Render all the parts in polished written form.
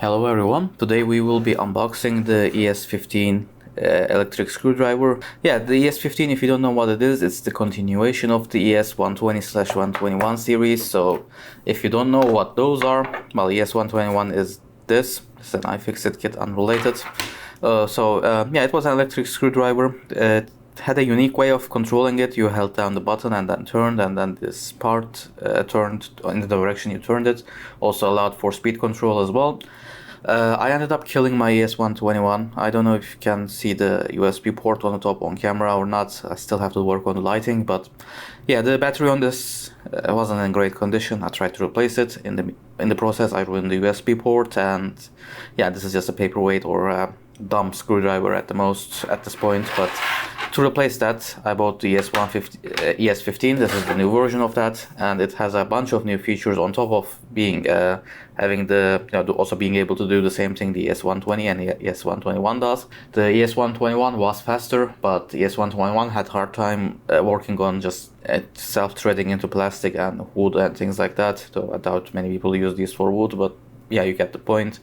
Hello everyone, today we will be unboxing the ES15 electric screwdriver. Yeah, the ES15, if you don't know what it is, it's the continuation of the ES120/121 series. So if you don't know what those are, well, ES121 is this. It's an iFixit kit, unrelated. Yeah, it was an electric screwdriver. It had a unique way of controlling it. You held down the button and then turned, and then this part turned in the direction you turned it. Also allowed for speed control as well. I ended up killing my ES121. I don't know if you can see the USB port on the top on camera or not. I still have to work on the lighting, but yeah, the battery on this wasn't in great condition. I tried to replace it. In the process, I ruined the USB port, and yeah, this is just a paperweight or a dumb screwdriver at the most at this point. But to replace that, I bought the ES15. This is the new version of that, and it has a bunch of new features on top of being having the also being able to do the same thing the ES120 and the ES121 does. The ES121 was faster, but the ES121 had hard time working on just self-threading into plastic and wood and things like that. So I doubt many people use these for wood, but yeah, you get the point.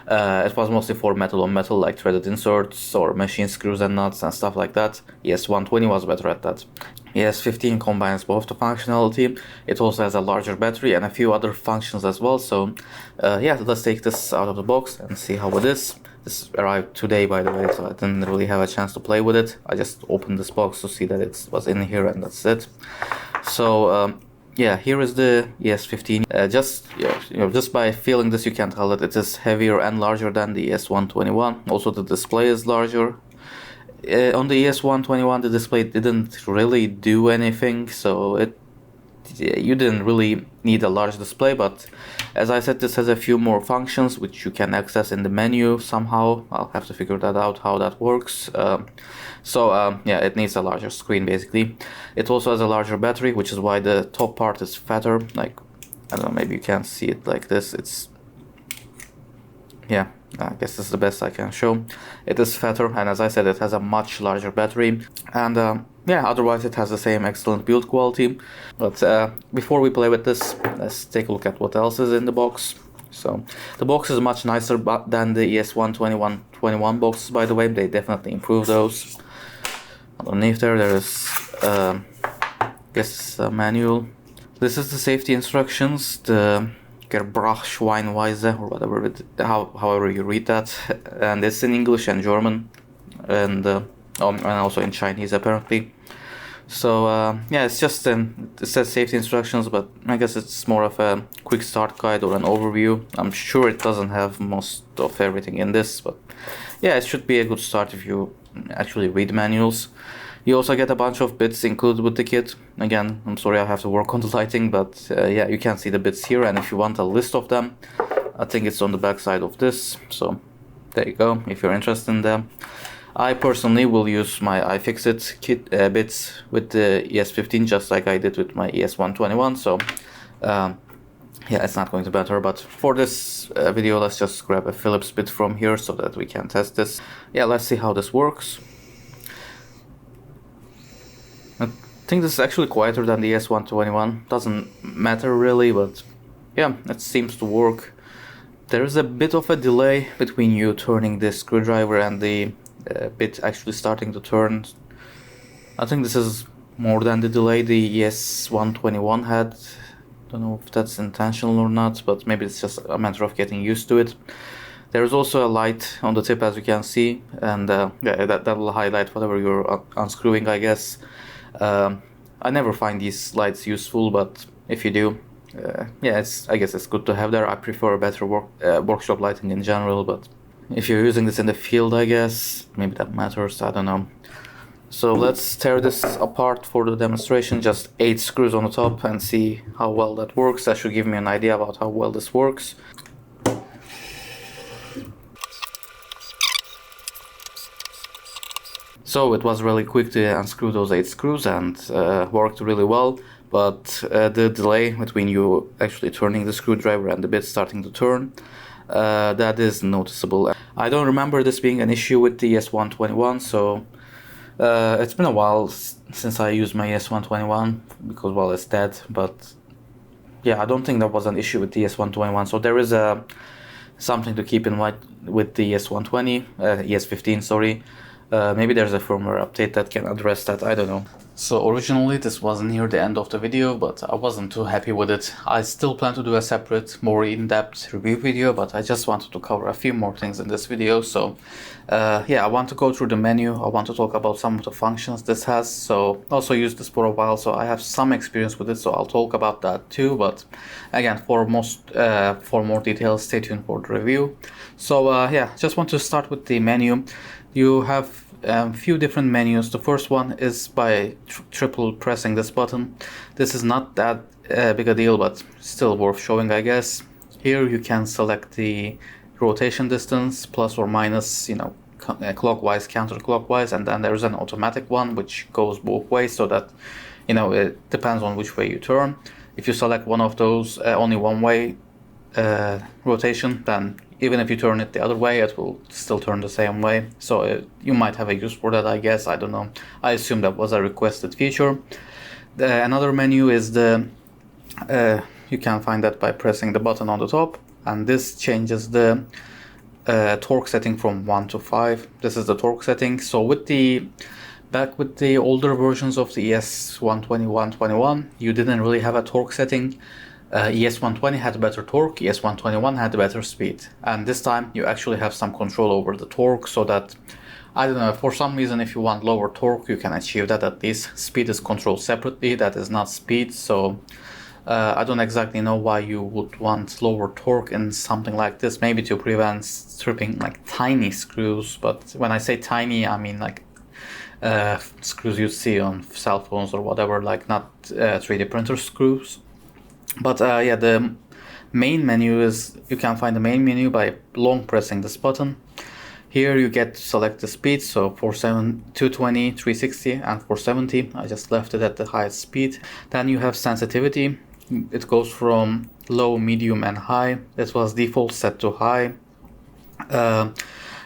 It was mostly for metal on metal, like threaded inserts or machine screws and nuts and stuff like that. ES120 was better at that. ES15 combines both the functionality. It also has a larger battery and a few other functions as well. So yeah, let's take this out of the box and see how it is. This arrived today, by the way, so I didn't really have a chance to play with it. I just opened this box to see that it was in here, and that's it. So yeah, here is the ES15. Just by feeling this, you can tell that it is heavier and larger than the ES121. Also, the display is larger. On the ES121, the display didn't really do anything, so you didn't really need a large display. But as I said, this has a few more functions which you can access in the menu somehow. I'll have to figure that out, how that works. Yeah, it needs a larger screen basically. It also has a larger battery, which is why the top part is fatter. Like, I don't know, maybe you can't see it like this. Yeah, I guess this is the best I can show. It is fatter, and as I said, it has a much larger battery. And yeah, otherwise it has the same excellent build quality. But before we play with this, let's take a look at what else is in the box. So the box is much nicer than the ES121 boxes, by the way. They definitely improved those. Underneath there is I guess a manual. This is the safety instructions, the Gebrauchsschweinweise, or whatever however you read that, and it's in English and German, and also in Chinese apparently. So yeah, it says safety instructions, but I guess it's more of a quick start guide or an overview. I'm sure it doesn't have most of everything in this, but yeah, it should be a good start if you actually read manuals. You also get a bunch of bits included with the kit. Again, I'm sorry I have to work on the lighting, but yeah, you can see the bits here, and if you want a list of them, I think it's on the back side of this. So there you go, if you're interested in them. I personally will use my iFixit kit bits with the ES15 just like I did with my ES121. So yeah, it's not going to matter, but for this video, let's just grab a Phillips bit from here so that we can test this. Yeah, let's see how this works. I think this is actually quieter than the ES121. Doesn't matter really, but yeah, it seems to work. There is a bit of a delay between you turning the screwdriver and the bit actually starting to turn. I think this is more than the delay the ES121 had. Don't know if that's intentional or not, but maybe it's just a matter of getting used to it. There's also a light on the tip, as you can see, and yeah, that will highlight whatever you're unscrewing, I guess. I never find these lights useful, but if you do, yeah, I guess it's good to have there. I prefer better workshop lighting in general, but if you're using this in the field, I guess maybe that matters, I don't know. So let's tear this apart for the demonstration. Just 8 screws on the top and see how well that works. That should give me an idea about how well this works. So it was really quick to unscrew those 8 screws and worked really well, but the delay between you actually turning the screwdriver and the bit starting to turn, that is noticeable. I don't remember this being an issue with the ES121, so it's been a while since I used my ES121 because, well, it's dead, but yeah, I don't think that was an issue with the ES121. So there is a something to keep in mind with the ES120, ES15, sorry. Maybe there's a firmware update that can address that, I don't know. So originally this was near the end of the video, but I wasn't too happy with it. I still plan to do a separate, more in-depth review video, but I just wanted to cover a few more things in this video. So yeah, I want to go through the menu. I want to talk about some of the functions this has. So also used this for a while, so I have some experience with it, so I'll talk about that too. But again, for more details, stay tuned for the review. So yeah, just want to start with the menu. You have a few different menus. The first one is by triple pressing this button. This is not that big a deal, but still worth showing, I guess. Here you can select the rotation distance, plus or minus, you know, clockwise, counterclockwise, and then there's an automatic one which goes both ways, so that, you know, it depends on which way you turn. If you select one of those, only one way rotation, then even if you turn it the other way, it will still turn the same way. So you might have a use for that, I guess. I don't know. I assume that was a requested feature. Another menu is the you can find that by pressing the button on the top, and this changes the torque setting from 1 to 5. This is the torque setting. So with the older versions of the ES120, 121, you didn't really have a torque setting. ES120 had better torque, ES121 had better speed, and this time you actually have some control over the torque, so that, I don't know, for some reason if you want lower torque you can achieve that at least. Speed is controlled separately, that is not speed, so I don't exactly know why you would want lower torque in something like this. Maybe to prevent stripping like tiny screws, but when I say tiny I mean like screws you see on cell phones or whatever, like not 3D printer screws. But yeah, the main menu is, you can find the main menu by long pressing this button. Here you get to select the speed, so 220, 360 and 470. I just left it at the highest speed. Then you have sensitivity. It goes from low, medium and high. This was default set to high.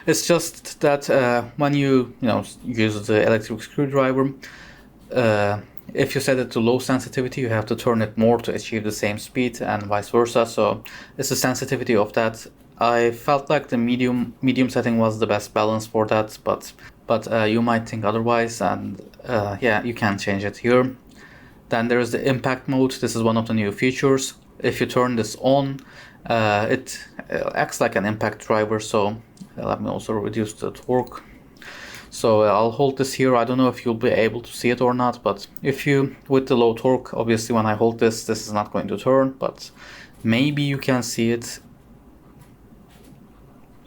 It's just that when you use the electric screwdriver, if you set it to low sensitivity, you have to turn it more to achieve the same speed, and vice versa. So it's the sensitivity of that. I felt like the medium setting was the best balance for that, but you might think otherwise, and yeah, you can change it here. Then there is the impact mode. This is one of the new features. If you turn this on, it acts like an impact driver. So let me also reduce the torque. So I'll hold this here. I don't know if you'll be able to see it or not, but if you, with the low torque, obviously when I hold this is not going to turn, but maybe you can see it.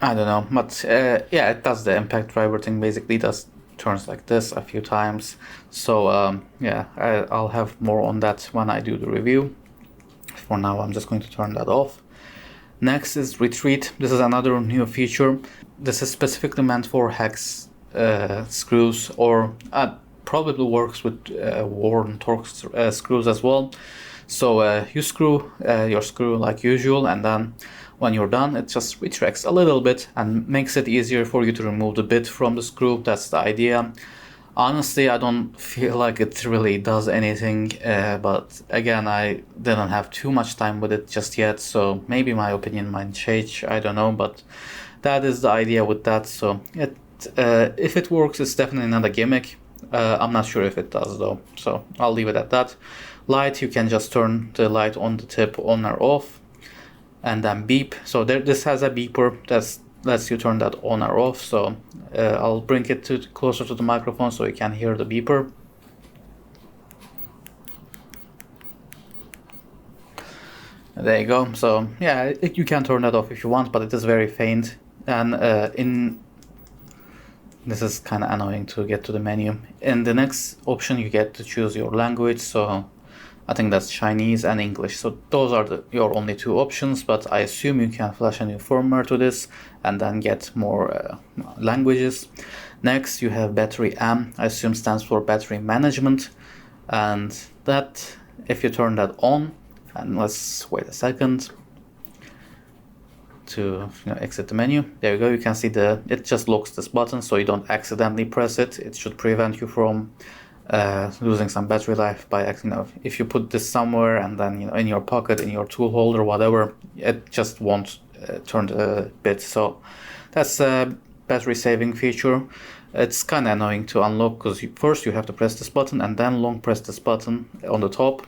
I don't know, but yeah, it does the impact driver thing, basically. Does turns like this a few times. So yeah, I'll have more on that when I do the review. For now, I'm just going to turn that off. Next is retreat. This is another new feature. This is specifically meant for hex screws, or probably works with worn torque screws as well. So you screw your screw like usual, and then when you're done, it just retracts a little bit and makes it easier for you to remove the bit from the screw. That's the idea. Honestly, I don't feel like it really does anything, but again, I didn't have too much time with it just yet, so maybe my opinion might change, I don't know, but that is the idea with that. So if it works, it's definitely not a gimmick. I'm not sure if it does though, so I'll leave it at that. Light, you can just turn the light on the tip on or off, and then beep. So this has a beeper that lets you turn that on or off. So I'll bring it closer to the microphone so you can hear the beeper. There you go. So yeah, you can turn that off if you want, but it is very faint. And this is kind of annoying to get to the menu. In the next option, you get to choose your language. So I think that's Chinese and English. So those are your only two options, but I assume you can flash a new firmware to this and then get more languages. Next, you have battery AM. I assume stands for battery management. And that, if you turn that on, and let's wait a second to exit the menu. There you go. You can see it just locks this button so you don't accidentally press it. It should prevent you from losing some battery life by if you put this somewhere and then in your pocket, in your tool holder, whatever, it just won't turned a bit. So that's a battery saving feature. It's kind of annoying to unlock because first you have to press this button and then long press this button on the top,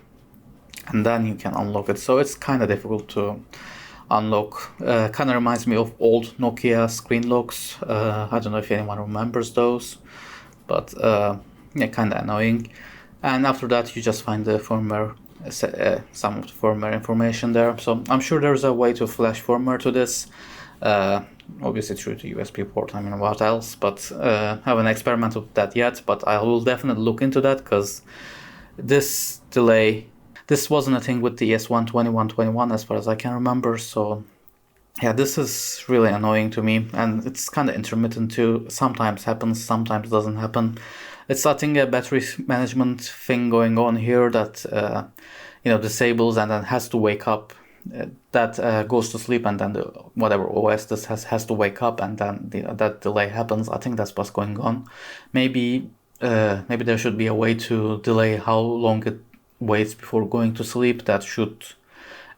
and then you can unlock it. So it's kind of difficult to unlock. Kind of reminds me of old Nokia screen locks. I don't know if anyone remembers those, but yeah, kind of annoying. And after that you just find the firmware, some of the firmware information there. So I'm sure there's a way to flash firmware to this, obviously through the USB port, I mean what else, but haven't experimented with that yet, but I will definitely look into that, because this delay, this wasn't a thing with the ES120-121 as far as I can remember. So yeah, this is really annoying to me, and it's kind of intermittent too. Sometimes happens, sometimes doesn't happen. It's I think a battery management thing going on here that disables and then has to wake up. That goes to sleep, and then whatever OS this has to wake up, and then that delay happens. I think that's what's going on. Maybe there should be a way to delay how long it waits before going to sleep. That should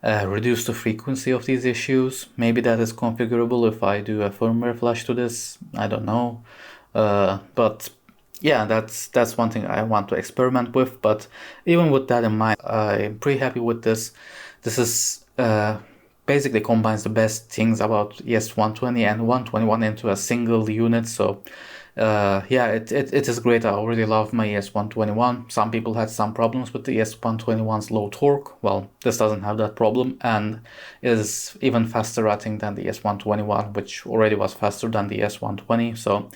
reduce the frequency of these issues. Maybe that is configurable if I do a firmware flash to this. I don't know, but yeah, that's one thing I want to experiment with. But even with that in mind, I'm pretty happy with this. This is basically combines the best things about ES120 and 121 into a single unit. So yeah, it is great. I already love my ES121. Some people had some problems with the ES121's low torque. Well, this doesn't have that problem, and is even faster, I think, than the ES121, which already was faster than the ES120. So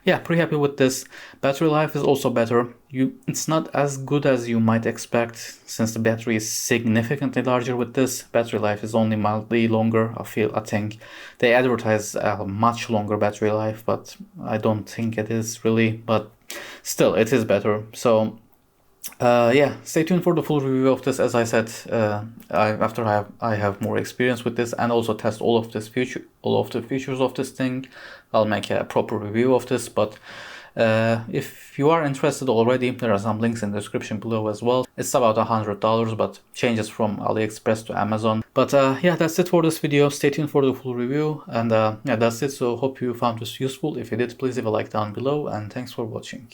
yeah, pretty happy with this. Battery life is also better. It's not as good as you might expect, since the battery is significantly larger with this. Battery life is only mildly longer. I think they advertise a much longer battery life, but I don't think it is really, but still it is better. So yeah, stay tuned for the full review of this. As I said, after I have more experience with this and also test all of the features of this thing, I'll make a proper review of this. But if you are interested already, there are some links in the description below as well. It's about $100, but changes from AliExpress to Amazon. But yeah, that's it for this video. Stay tuned for the full review, and yeah, that's it. So hope you found this useful. If you did, please leave a like down below, and thanks for watching.